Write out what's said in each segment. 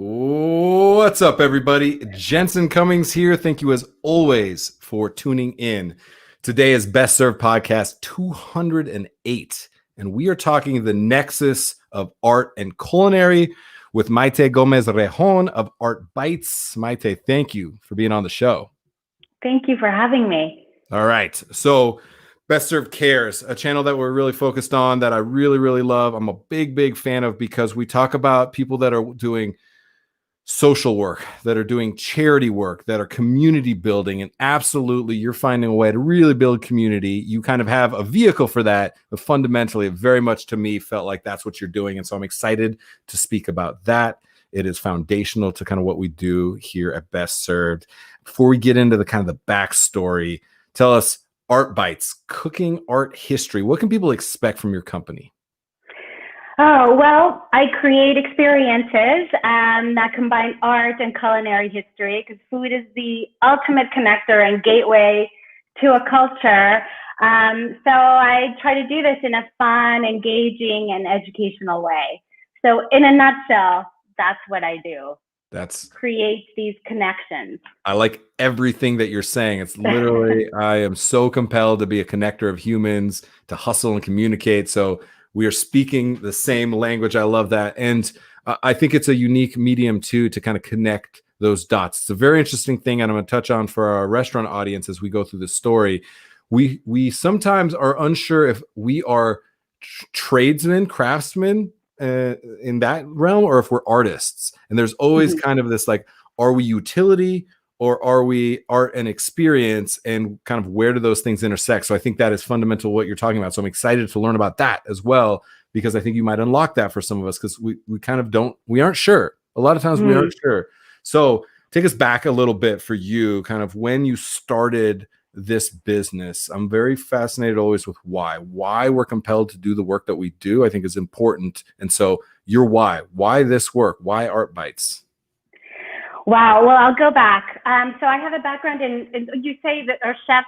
What's up, everybody? Jensen Cummings here. Thank you, as always, for tuning in. Today is Best Served Podcast 208, and we are talking the nexus of art and culinary with Maite Gomez-Rejón of ArtBites. Maite, thank you for being on the show. Thank you for having me. All right. So Best Served Cares, a channel that we're really focused on that I really love. I'm a big fan of because we talk about people that are doing social work, that are doing charity work, that are community building. And absolutely, you're finding a way to really build community. You kind of have a vehicle for that, but fundamentally, it very much to me felt like that's what you're doing. And so I'm excited to speak about that. It is foundational to kind of what we do here at Best Served. Before we get into the kind of the backstory, tell us, ArtBites, cooking art history. What can people expect from your company? Oh, well, I create experiences that combine art and culinary history because food is the ultimate connector and gateway to a culture. So I try to do this in a fun, engaging, and educational way. So in a nutshell, that's what I do. Create these connections. I like everything that you're saying. It's literally, I am so compelled to be a connector of humans, to hustle and communicate. So we are speaking the same language. I love that. And I think it's a unique medium too, to kind of connect those dots. It's a very interesting thing. And I'm going to touch on for our restaurant audience as we go through the story. We sometimes are unsure if we are tradesmen, craftsmen in that realm, or if we're artists. And there's always kind of this, like, are we utility or are we art and experience, and kind of where do those things intersect? So I think that is fundamental what you're talking about. So I'm excited to learn about that as well, because I think you might unlock that for some of us, because we kind of we aren't sure. A lot of times we aren't sure. So take us back a little bit for you, kind of when you started this business. I'm very fascinated always with why we're compelled to do the work that we do, I think is important. And so your why this work, why ArtBites? Wow. Well, I'll go back. So I have a background in you say that are chefs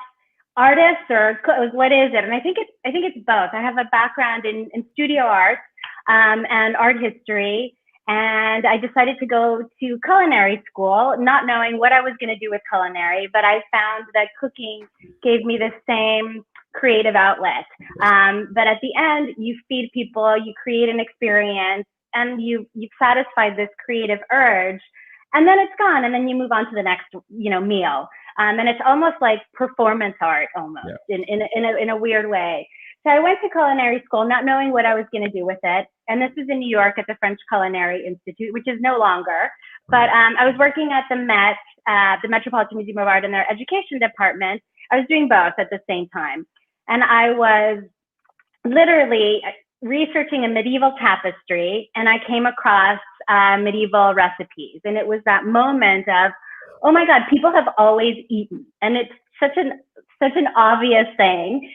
artists, or what is it? And I think it's both. I have a background in studio art and art history. And I decided to go to culinary school, not knowing what I was going to do with culinary, but I found that cooking gave me the same creative outlet. But at the end, you feed people, you create an experience, and you've satisfied this creative urge. And then it's gone, and then you move on to the next, meal. And it's almost like performance art, almost in a weird way. So I went to culinary school, not knowing what I was going to do with it. And this is in New York at the French Culinary Institute, which is no longer. But I was working at the Met, the Metropolitan Museum of Art, in their education department. I was doing both at the same time, and I was literally researching a medieval tapestry, and I came across medieval recipes. And it was that moment of, oh my God, people have always eaten. And it's such an obvious thing.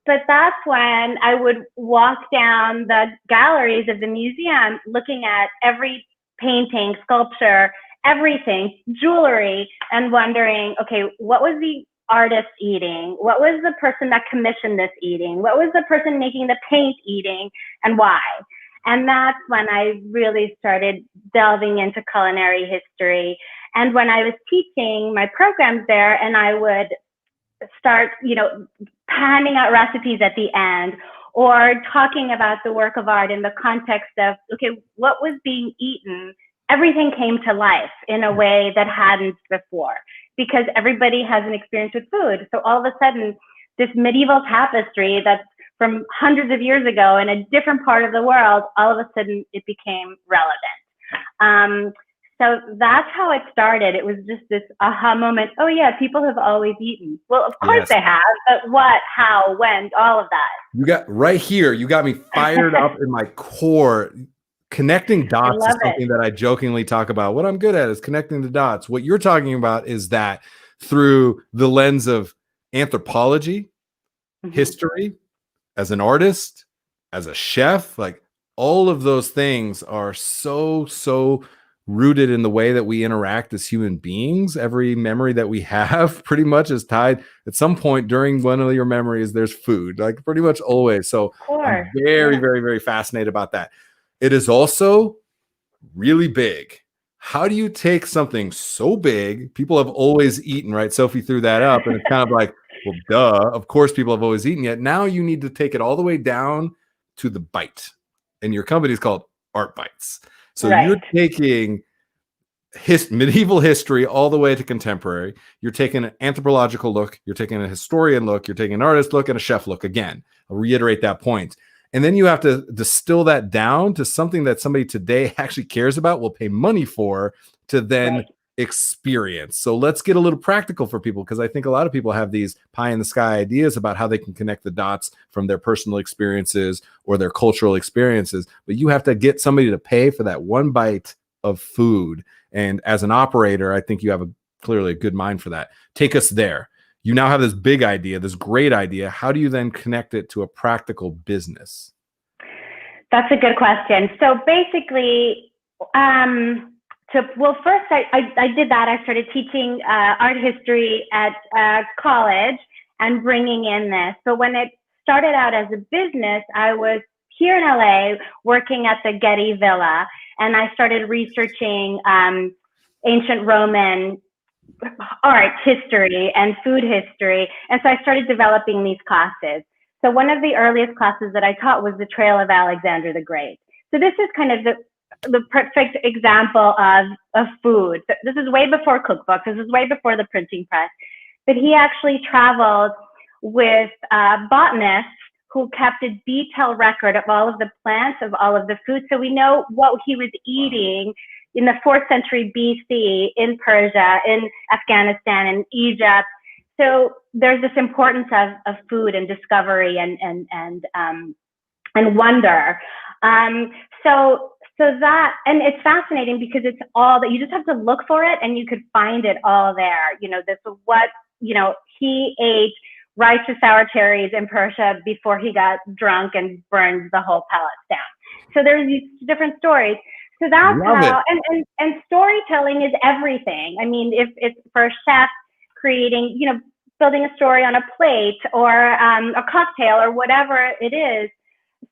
But that's when I would walk down the galleries of the museum looking at every painting, sculpture, everything, jewelry, and wondering, okay, what was the artist eating? What was the person that commissioned this eating? What was the person making the paint eating, and why? And that's when I really started delving into culinary history. And when I was teaching my programs there, and I would start, handing out recipes at the end, or talking about the work of art in the context of, okay, what was being eaten? Everything came to life in a way that hadn't before, because everybody has an experience with food. So all of a sudden, this medieval tapestry that's from hundreds of years ago in a different part of the world, all of a sudden it became relevant. So that's how it started. It was just this aha moment. Oh yeah, people have always eaten. Well, of course they have, but what, how, when, all of that. You got me fired up in my core. Connecting dots is something that I jokingly talk about. What I'm good at is connecting the dots. What you're talking about is that through the lens of anthropology, history, as an artist, as a chef, like all of those things are so rooted in the way that we interact as human beings. Every memory that we have pretty much is tied at some point during one of your memories. There's food, like pretty much always. So I'm very fascinated about that. It is also really big how do you take something so big people have always eaten, right? Sophie threw that up, and it's kind of like, well, duh, of course people have always eaten, yet now you need to take it all the way down to the bite. And your company is called ArtBites. So you're taking medieval history all the way to contemporary. You're taking an anthropological look, you're taking a historian look, you're taking an artist look, and a chef look. Again, I'll reiterate that point. And then you have to distill that down to something that somebody today actually cares about, will pay money for, to then experience. So let's get a little practical for people, because I think a lot of people have these pie in the sky ideas about how they can connect the dots from their personal experiences or their cultural experiences. But you have to get somebody to pay for that one bite of food. And as an operator, I think you have clearly a good mind for that. Take us there. You now have this big idea, this great idea. How do you then connect it to a practical business? That's a good question. So basically, first I did that. I started teaching art history at college and bringing in this. So when it started out as a business, I was here in LA working at the Getty Villa, and I started researching ancient Roman art history and food history. And so I started developing these classes. So one of the earliest classes that I taught was the Trail of Alexander the Great. So this is kind of the perfect example of food. This is way before cookbooks. This is way before the printing press. But he actually traveled with botanists who kept a detailed record of all of the plants, of all of the food. So we know what he was eating in the 4th century BC in Persia, in Afghanistan, and Egypt. So there's this importance of food and discovery and wonder. So that, and it's fascinating because it's all that, you just have to look for it and you could find it all there. You know, this is what, you know, he ate rice with sour cherries in Persia before he got drunk and burned the whole palace down. So there's these different stories. So that's how, and storytelling is everything. I mean, if it's for a chef creating, you know, building a story on a plate or a cocktail or whatever it is.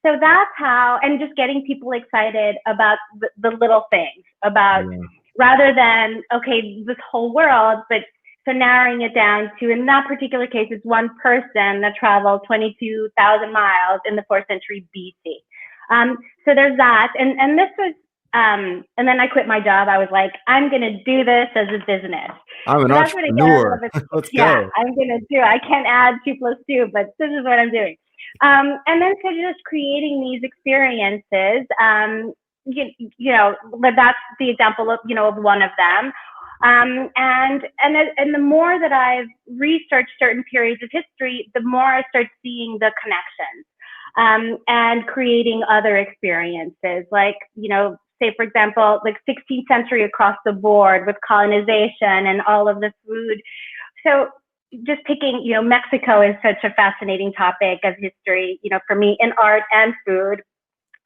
So that's how, and just getting people excited about the little things, about rather than, okay, this whole world, but so narrowing it down to, in that particular case, it's one person that traveled 22,000 miles in the 4th century BC. So there's that. And this was, and then I quit my job. I was like, I'm going to do this as a business. I'm an entrepreneur. Let's go. I'm going to do it. I can't add 2 + 2, but this is what I'm doing. And then so just creating these experiences, you know, that's the example of, you know, of one of them. And the more that I've researched certain periods of history, the more I start seeing the connections, and creating other experiences, like, you know, say, for example, like 16th century across the board with colonization and all of the food. So just picking, you know, Mexico is such a fascinating topic of history, you know, for me, in art and food,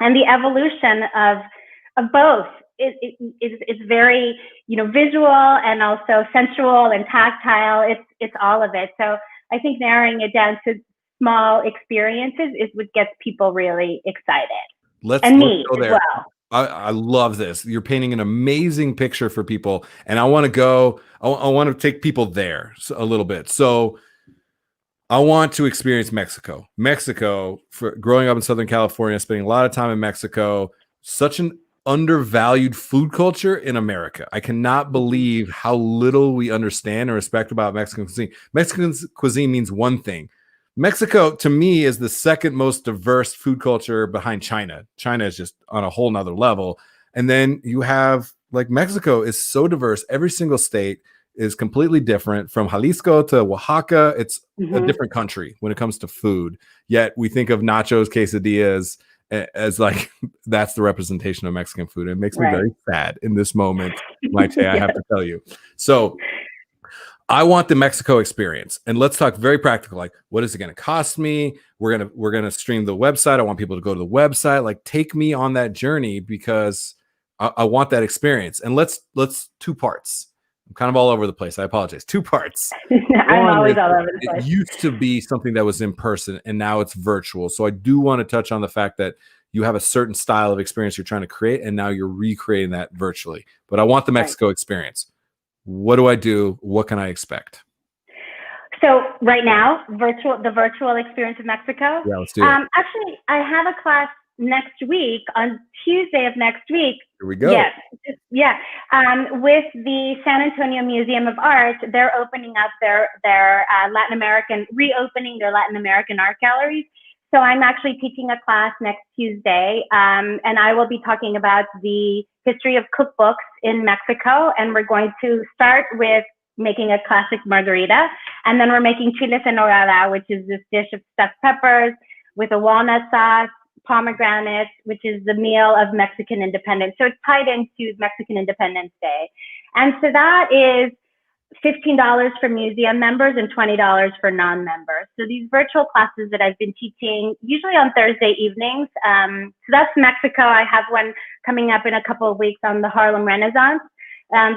and the evolution of both. It's very, you know, visual and also sensual and tactile. It's all of it. So I think narrowing it down to small experiences is what gets people really excited. Let's go there. As well. I love this. You're painting an amazing picture for people. And I want to go, I want to take people there a little bit. So I want to experience Mexico. Mexico, for growing up in Southern California, spending a lot of time in Mexico, such an undervalued food culture in America. I cannot believe how little we understand or respect about Mexican cuisine. Mexican cuisine means one thing. Mexico, to me, is the second most diverse food culture behind China. China is just on a whole nother level. And then you have, like, Mexico is so diverse. Every single state is completely different. From Jalisco to Oaxaca, it's a different country when it comes to food. Yet we think of nachos, quesadillas as like, that's the representation of Mexican food. It makes me very sad in this moment, Maite, I have to tell you. So I want the Mexico experience, and let's talk very practical. Like, what is it going to cost me? We're gonna stream the website. I want people to go to the website. Like, take me on that journey, because I want that experience. And let's 2 parts. I'm kind of all over the place. I apologize. 2 parts. I'm always all over the place. It used to be something that was in person, and now it's virtual. So I do want to touch on the fact that you have a certain style of experience you're trying to create, and now you're recreating that virtually. But I want the Mexico experience. What do I do? What can I expect? So right now, the virtual experience of Mexico. Yeah, let's do it. Actually, I have a class next week, on Tuesday of next week. Here we go. Yes, yeah. With the San Antonio Museum of Art, they're opening up their reopening their Latin American art galleries. So I'm actually teaching a class next Tuesday, and I will be talking about the history of cookbooks in Mexico. And we're going to start with making a classic margarita, and then we're making chiles en nogada, which is this dish of stuffed peppers with a walnut sauce, pomegranate, which is the meal of Mexican independence. So it's tied into Mexican Independence Day. And so that is $15 for museum members and $20 for non-members. So these virtual classes that I've been teaching, usually on Thursday evenings. So that's Mexico. I have one coming up in a couple of weeks on the Harlem Renaissance.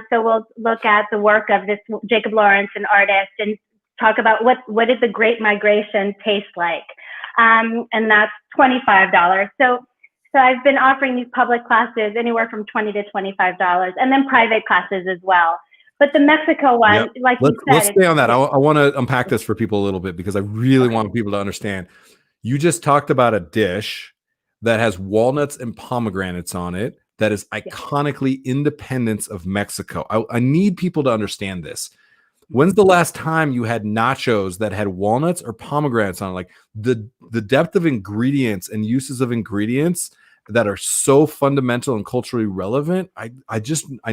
So we'll look at the work of this Jacob Lawrence, an artist, and talk about what did the Great Migration taste like. And that's $25. So I've been offering these public classes anywhere from $20 to $25, and then private classes as well. But the Mexico one, like you said, let's stay on that. I want to unpack this for people a little bit, because I really want people to understand. You just talked about a dish that has walnuts and pomegranates on it that is iconically Independence of Mexico. I need people to understand this. When's the last time you had nachos that had walnuts or pomegranates on it? Like the depth of ingredients and uses of ingredients that are so fundamental and culturally relevant. I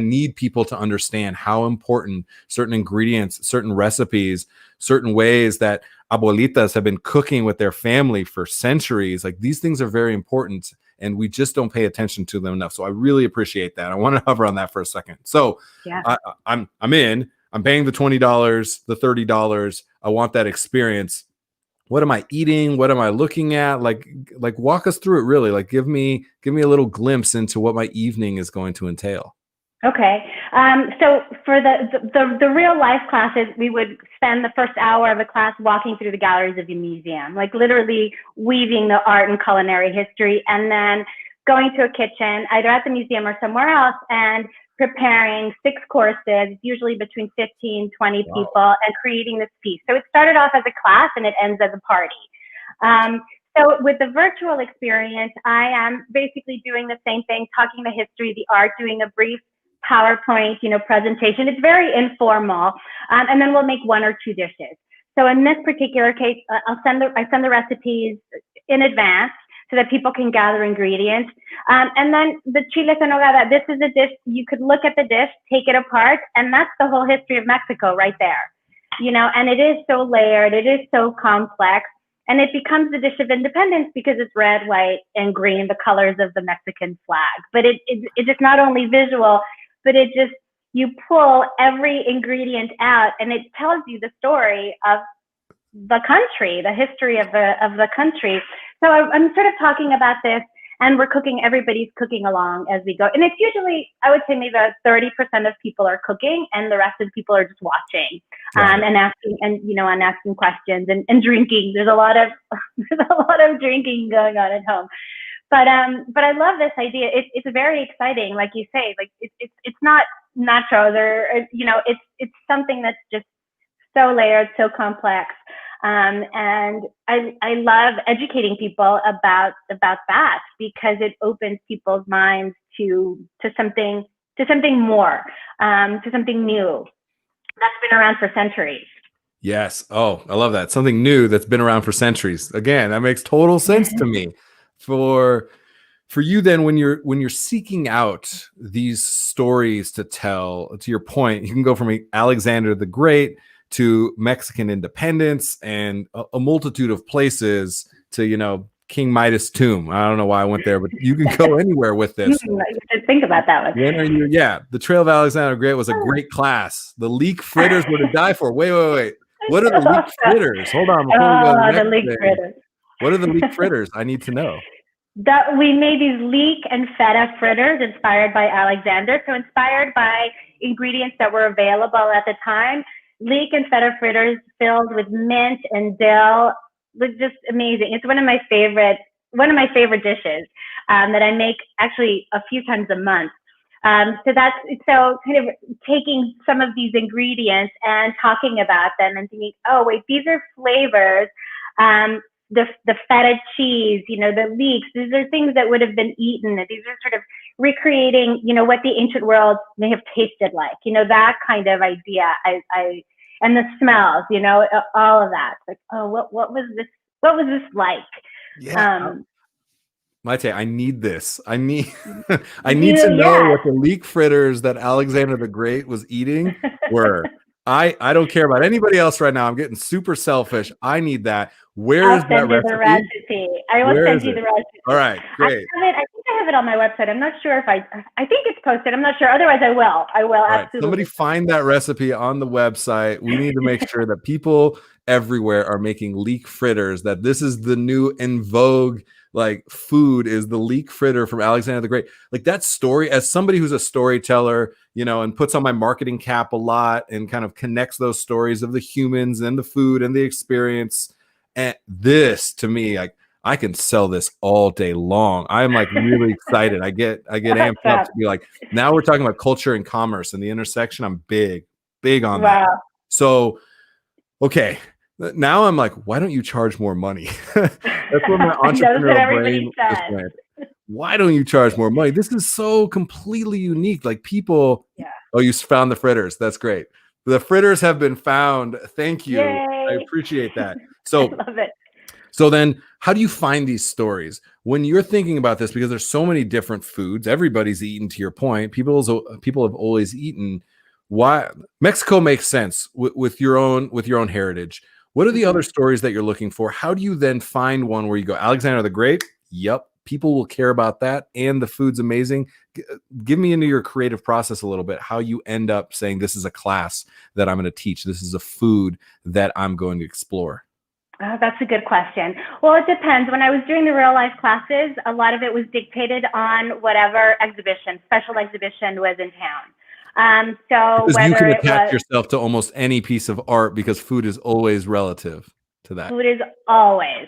need people to understand how important certain ingredients, certain recipes, certain ways that abuelitas have been cooking with their family for centuries. Like, these things are very important, and we just don't pay attention to them enough. So I really appreciate that. I want to hover on that for a second. So I'm paying the $20, the $30. I want that experience. What am I eating? What am I looking at? Like walk us through it, really. Like, give me a little glimpse into what my evening is going to entail. Okay. So for the real life classes, we would spend the first hour of the class walking through the galleries of the museum, like literally weaving the art and culinary history, and then going to a kitchen, either at the museum or somewhere else, and preparing 6 courses, usually between 15, 20 people, and creating this feast. So it started off as a class and it ends as a party. So with the virtual experience, I am basically doing the same thing, talking the history, the art, doing a brief PowerPoint, presentation. It's very informal. And then we'll make 1 or 2 dishes. So in this particular case, I send the recipes in advance, so that people can gather ingredients. And then the chiles en nogada, this is a dish, you could look at the dish, take it apart, and that's the whole history of Mexico right there. And it is so layered, it is so complex, and it becomes the dish of independence because it's red, white, and green, the colors of the Mexican flag. But it's just not only visual, but you pull every ingredient out, and it tells you the story of the country, the history of the country. So I'm sort of talking about this, and everybody's cooking along as we go. And it's usually, I would say maybe about 30% of people are cooking, and the rest of the people are just watching, and asking questions and drinking. There's a lot of drinking going on at home. But I love this idea. It's very exciting, like you say. Like it's not nachos or it's something that's just so layered, so complex. And I love educating people about that, because it opens people's minds to something more, to something new that's been around for centuries. Yes. Oh, I love that. Something new that's been around for centuries. Again, that makes total sense to me. For you then, when you're seeking out these stories to tell, to your point, you can go from Alexander the Great to Mexican independence and a multitude of places to, King Midas' tomb. I don't know why I went there, but you can go anywhere with this. You should think about that one. When are you? Yeah, the Trail of Alexander the Great was a great class. The leek fritters were to die for. Wait. What are the leek fritters? Hold on. Before we go to the next leek fritters. What are the leek fritters? I need to know. We made these leek and feta fritters inspired by Alexander. So inspired by ingredients that were available at the time. Leek and feta fritters filled with mint and dill was just amazing. It's one of my favorite one of my favorite dishes that I make actually a few times a month. So kind of taking some of these ingredients and talking about them and thinking, oh wait, these are flavors. The feta cheese, the leeks, these are things that would have been eaten. These are sort of recreating, what the ancient world may have tasted like, that kind of idea. And the smells, all of that. Like, oh, what was this? What was this like? Yeah. Maite, I need this. I need to know what the leek fritters that Alexander the Great was eating were. I don't care about anybody else right now. I'm getting super selfish. I need that. Where is that recipe? I will send you the recipe. All right, great. I think I have it on my website. I'm not sure if I think it's posted. I'm not sure. Otherwise, I will. Absolutely. Somebody find that recipe on the website. We need to make sure that people everywhere are making leek fritters, that this is the new in vogue food, is the leek fritter from Alexander the Great. That story, as somebody who's a storyteller, and puts on my marketing cap a lot and kind of connects those stories of the humans and the food and the experience. And this, to me, I can sell this all day long. I'm really excited. I get amped up to be now we're talking about culture and commerce and the intersection. I'm big on that. So, okay. Now I'm why don't you charge more money? That's what my entrepreneurial brain just went. Why don't you charge more money? This is so completely unique. People, oh, you found the fritters. That's great. The fritters have been found. Thank you. Yay. I appreciate that. So, I love it. So then how do you find these stories when you're thinking about this? Because there's so many different foods. Everybody's eaten, to your point. People have always eaten. Why Mexico makes sense with your own heritage. What are the other stories that you're looking for? How do you then find one where you go, Alexander the Great? Yep. People will care about that. And the food's amazing. Give me into your creative process a little bit, how you end up saying, this is a class that I'm going to teach. This is a food that I'm going to explore. Oh, that's a good question. Well, it depends. When I was doing the real life classes, a lot of it was dictated on whatever special exhibition was in town. So because you can attach yourself to almost any piece of art, because food is always relative to that. Food is always,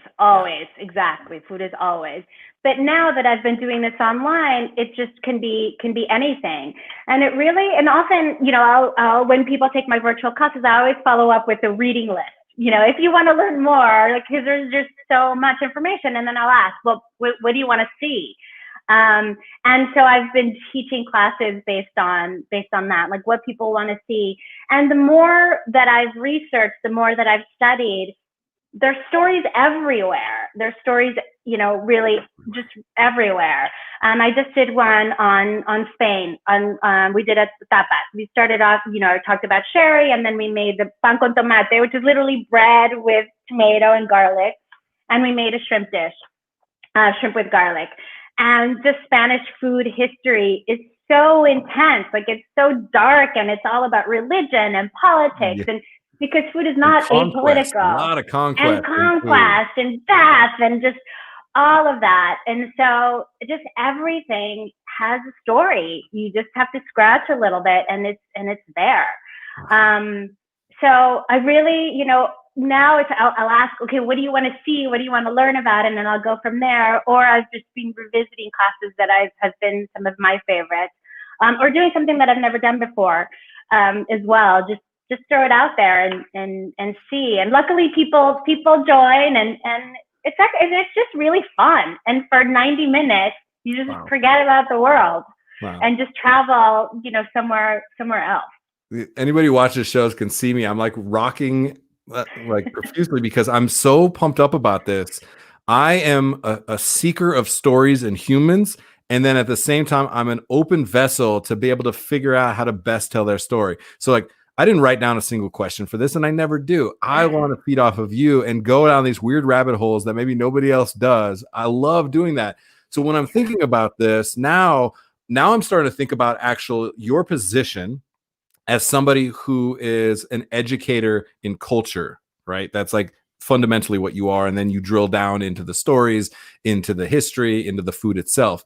exactly. Food is always. But now that I've been doing this online, it just can be anything. And it really, and often, I'll when people take my virtual classes, I always follow up with a reading list. If you want to learn more, because there's just so much information, and then I'll ask, well, what do you want to see? And so I've been teaching classes based on that, what people want to see. And the more that I've researched, the more that I've studied, there's stories everywhere. There's stories, really just everywhere. I just did one on Spain. We did a tapas. We started off, I talked about sherry, and then we made the pan con tomate, which is literally bread with tomato and garlic. And we made a shrimp dish, shrimp with garlic. And the Spanish food history is so intense. It's so dark, and it's all about religion and politics. Yeah. And because food is not apolitical. A lot of conquest. And death and just all of that. And so just everything has a story. You just have to scratch a little bit, and it's there. So I really, now I'll ask, okay, what do you want to see? What do you want to learn about? And then I'll go from there. Or I've just been revisiting classes that have been some of my favorites, or doing something that I've never done before, as well. Just throw it out there and see. And luckily people join, and it's just really fun. And for 90 minutes, you just forget about the world and just travel, somewhere else. Anybody who watches shows can see me. I'm rocking profusely because I'm so pumped up about this. I am a seeker of stories and humans. And then at the same time, I'm an open vessel to be able to figure out how to best tell their story. So I didn't write down a single question for this, and I never do. I want to feed off of you and go down these weird rabbit holes that maybe nobody else does. I love doing that. So when I'm thinking about this now I'm starting to think about your position as somebody who is an educator in culture, right? That's fundamentally what you are. And then you drill down into the stories, into the history, into the food itself.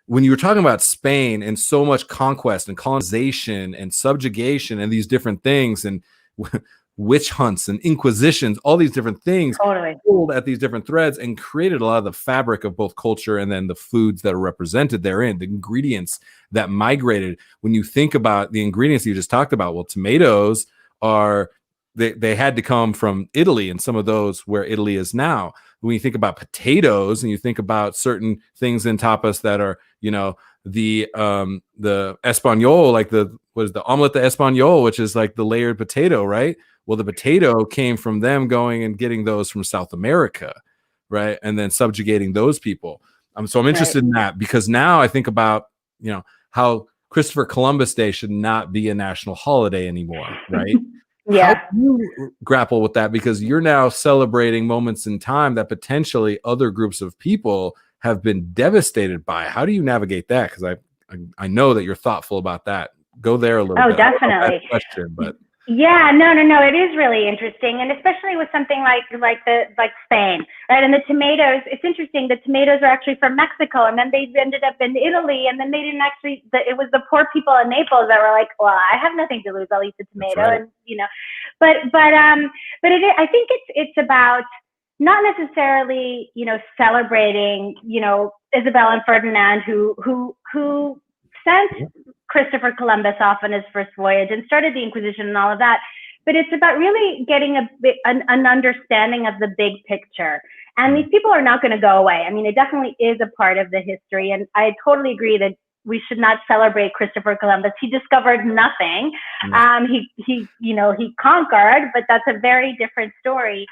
When you were talking about Spain and so much conquest and colonization and subjugation and these different things, and witch hunts and inquisitions, all these different things Totally. pulled at these different threads and created a lot of the fabric of both culture and then the foods that are represented therein, the ingredients that migrated. When you think about the ingredients you just talked about, well, tomatoes are, they had to come from Italy, and some of those where Italy is now. When you think about potatoes and you think about certain things in tapas that are, you know, the espagnole, like the omelette de espagnole, which is like the layered potato, right? Well, the potato came from them going and getting those from South America, right? And then subjugating those people. So I'm interested in that, because now I think about, you know, how Christopher Columbus Day should not be a national holiday anymore, right? Yeah. How do you grapple with that? Because you're now celebrating moments in time that potentially other groups of people have been devastated by. How do you navigate that? Because I know that you're thoughtful about that. Go there a little bit. Oh, definitely. Question, but yeah, no, it is really interesting, and especially with something like Spain, right? And the tomatoes, it's interesting. The tomatoes are actually from Mexico, and then they ended up in Italy, and then they didn't actually. It was the poor people in Naples that were like, "Well, I have nothing to lose. I'll eat the tomato," right. and you know, but it is, I think it's about not necessarily, you know, celebrating, you know, Isabel and Ferdinand who sent Christopher Columbus off on his first voyage and started the Inquisition and all of that. But it's about really getting an understanding of the big picture. And these people are not going to go away. I mean, it definitely is a part of the history. And I totally agree that we should not celebrate Christopher Columbus. He discovered nothing. He conquered, but that's a very different story.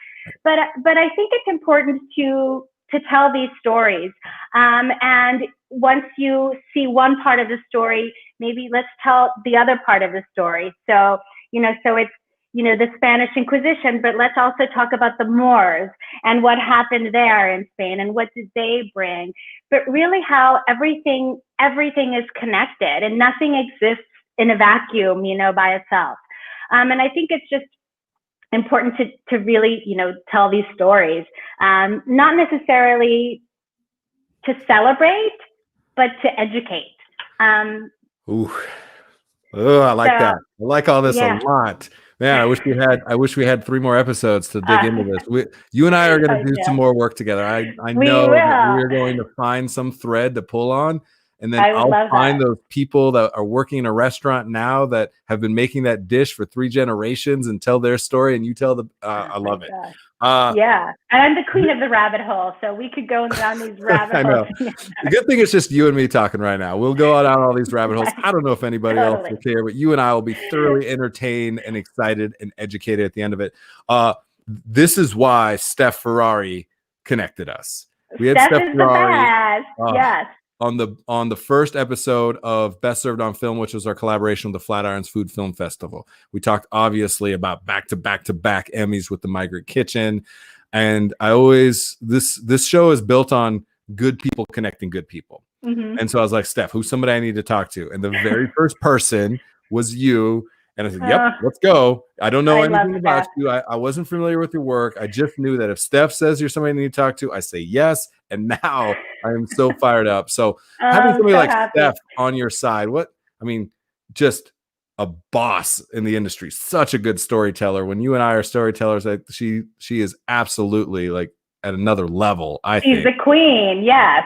But I think it's important to tell these stories. And once you see one part of the story, maybe let's tell the other part of the story. So it's, you know, the Spanish Inquisition, but let's also talk about the Moors and what happened there in Spain and what did they bring. But really how everything is connected and nothing exists in a vacuum, you know, by itself. And I think it's just important to really, you know, tell these stories, not necessarily to celebrate, but to educate. I like that. I like all this a lot. Man, I wish we had 3 more episodes to dig into this. You and I are going to do some more work together. I know that we're going to find some thread to pull on. And then I'll find those people that are working in a restaurant now that have been making that dish for 3 generations and tell their story. And you tell the, I love it. Yeah. And I'm the queen of the rabbit hole. So we could go down these rabbit holes. The good thing is just you and me talking right now. We'll go down all these rabbit holes. I don't know if anybody else will care, but you and I will be thoroughly entertained and excited and educated at the end of it. This is why Steph Ferrari connected us. We had Steph Ferrari. Yes. On the first episode of Best Served on Film, which was our collaboration with the Flatirons Food Film Festival. We talked obviously about back to back Emmys with the Migrant Kitchen. And this show is built on good people connecting good people. Mm-hmm. And so I was like, Steph, who's somebody I need to talk to? And the very first person was you. And I said, yep, let's go. I don't know anything about you. I wasn't familiar with your work. I just knew that if Steph says you're somebody I need to talk to, I say yes. And now I am so fired up. So having somebody like Steph on your side, just a boss in the industry, such a good storyteller. When you and I are storytellers, she is absolutely like at another level. She's the queen. Yes.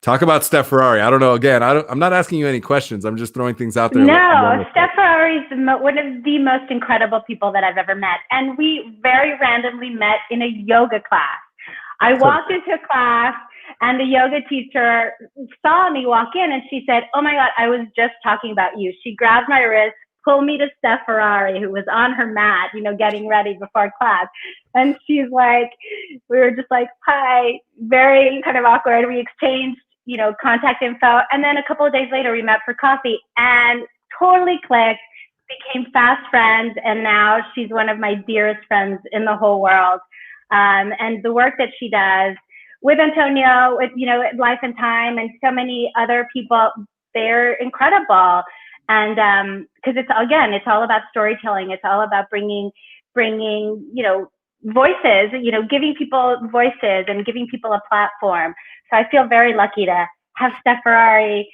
Talk about Steph Ferrari. I don't know. Again, I'm not asking you any questions. I'm just throwing things out there. No, Steph Ferrari is one of the most incredible people that I've ever met. And we very randomly met in a yoga class. I walked into class and the yoga teacher saw me walk in and she said, "Oh my God, I was just talking about you." She grabbed my wrist, pulled me to Steph Ferrari, who was on her mat, you know, getting ready before class. And she's like, we were just like, hi, very kind of awkward. We exchanged, you know, contact info. And then a couple of days later, we met for coffee and totally clicked, became fast friends. And now she's one of my dearest friends in the whole world. And the work that she does with Antonio, with, you know, Life Thyme and so many other people, they're incredible. And because it's all about storytelling. It's all about bringing, you know, voices, you know, giving people voices and giving people a platform. So I feel very lucky to have Steph Ferrari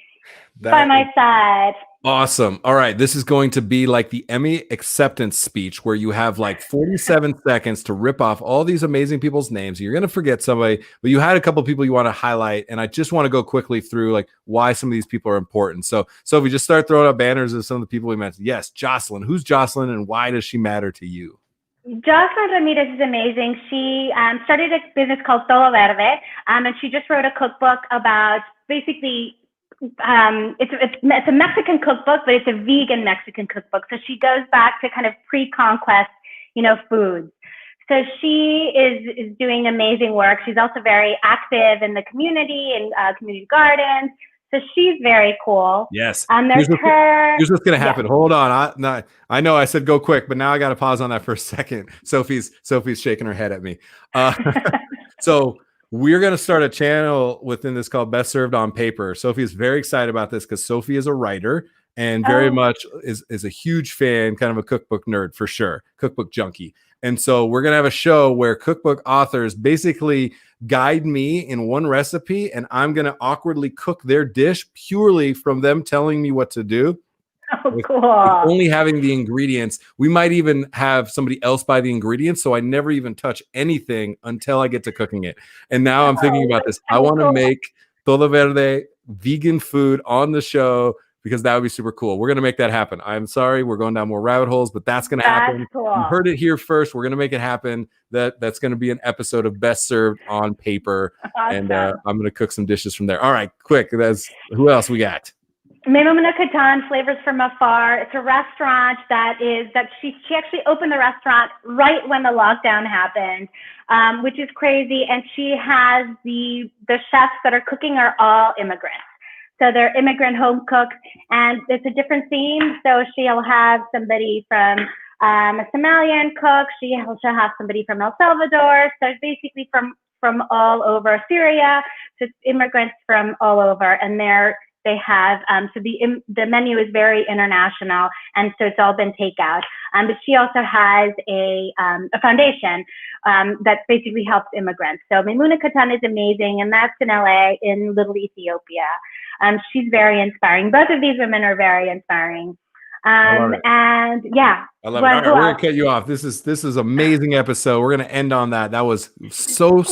by my side. Awesome. All right. This is going to be like the Emmy acceptance speech where you have like 47 seconds to rip off all these amazing people's names. You're going to forget somebody, but you had a couple of people you want to highlight. And I just want to go quickly through like why some of these people are important. So if we just start throwing up banners of some of the people we mentioned. Yes, Jocelyn. Who's Jocelyn and why does she matter to you? Jocelyn Ramirez is amazing. She started a business called Todo Verde, and she just wrote a cookbook about basically it's a Mexican cookbook, but it's a vegan Mexican cookbook. So she goes back to kind of pre-conquest, foods. So she is doing amazing work. She's also very active in the community and community gardens. So she's very cool. Yes. There's here's what's going to happen. Yeah. Hold on. I know I said go quick, but now I got to pause on that for a second. Sophie's shaking her head at me. So we're going to start a channel within this called Best Served on Paper. Sophie is very excited about this because Sophie is a writer and very much is a huge fan, kind of a cookbook nerd for sure, cookbook junkie. And so we're going to have a show where cookbook authors basically guide me in one recipe, and I'm going to awkwardly cook their dish purely from them telling me what to do. Oh, cool. With only having the ingredients. We might even have somebody else buy the ingredients, so I never even touch anything until I get to cooking it. And now I'm thinking about this. I want to make Todo Verde vegan food on the show because that would be super cool. We're going to make that happen. I'm sorry, we're going down more rabbit holes, but that's going to happen. Cool. You heard it here first. We're going to make it happen. That's going to be an episode of Best Served on Paper. Awesome. And I'm going to cook some dishes from there. All right, quick. Who else we got? Maimouna Katan, Flavors from Afar. It's a restaurant that she actually opened the restaurant right when the lockdown happened, which is crazy. And she has the chefs that are cooking are all immigrants. So they're immigrant home cooks, and it's a different theme. So she'll have somebody from a Somalian cook. She'll have somebody from El Salvador. So it's basically from all over Syria. So it's immigrants from all over, and they have, so the menu is very international, and so it's all been takeout. But she also has a foundation that basically helps immigrants. So Maimouna Katan is amazing, and that's in LA, in Little Ethiopia. She's very inspiring. Both of these women are very inspiring. And yeah. I love it. All right, we're going to cut you off. This is amazing episode. We're going to end on that. That was so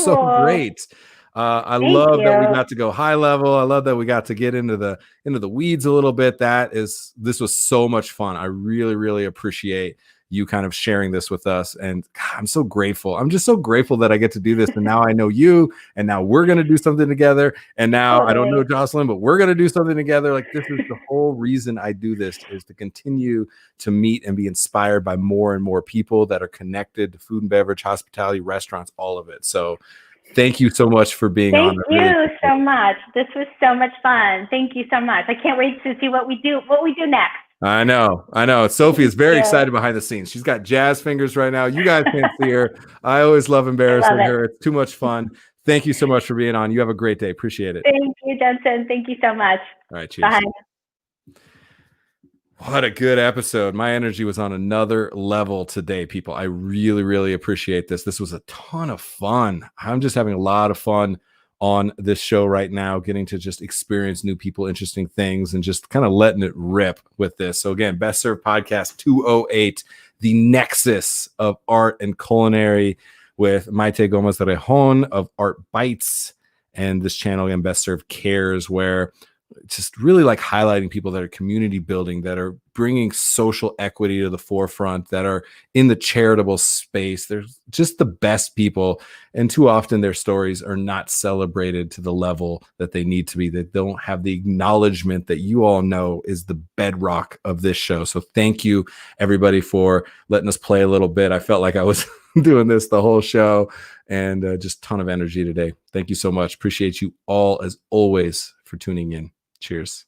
great. I love that we got to go high level. I love that we got to get into the weeds a little bit. This was so much fun. I really, really appreciate you kind of sharing this with us. And God, I'm so grateful. I'm just so grateful that I get to do this. And now I know you, and now we're going to do something together. And now I don't know Jocelyn, but we're going to do something together. Like, this is the whole reason I do this, is to continue to meet and be inspired by more and more people that are connected to food and beverage, hospitality, restaurants, all of it. So thank you so much for being on. Thank you so much. This was so much fun. Thank you so much. I can't wait to see what we do next. I know. Sophie is very excited behind the scenes. She's got jazz fingers right now. You guys can't see her. I always love embarrassing her. It's too much fun. Thank you so much for being on. You have a great day. Appreciate it. Thank you, Jensen. Thank you so much. All right, cheers. Bye. What a good episode. My energy was on another level today, people. I really, really appreciate this. This was a ton of fun. I'm just having a lot of fun on this show right now, getting to just experience new people, interesting things, and just kind of letting it rip with this. So again, Best Served Podcast 208, the nexus of art and culinary, with Maite Gomez-Rejón of ArtBites, and this channel again, Best Served Cares, where just really like highlighting people that are community building, that are bringing social equity to the forefront, that are in the charitable space. They're just the best people. And too often their stories are not celebrated to the level that they need to be. They don't have the acknowledgement that you all know is the bedrock of this show. So thank you, everybody, for letting us play a little bit. I felt like I was doing this the whole show, and just a ton of energy today. Thank you so much. Appreciate you all, as always, for tuning in. Cheers.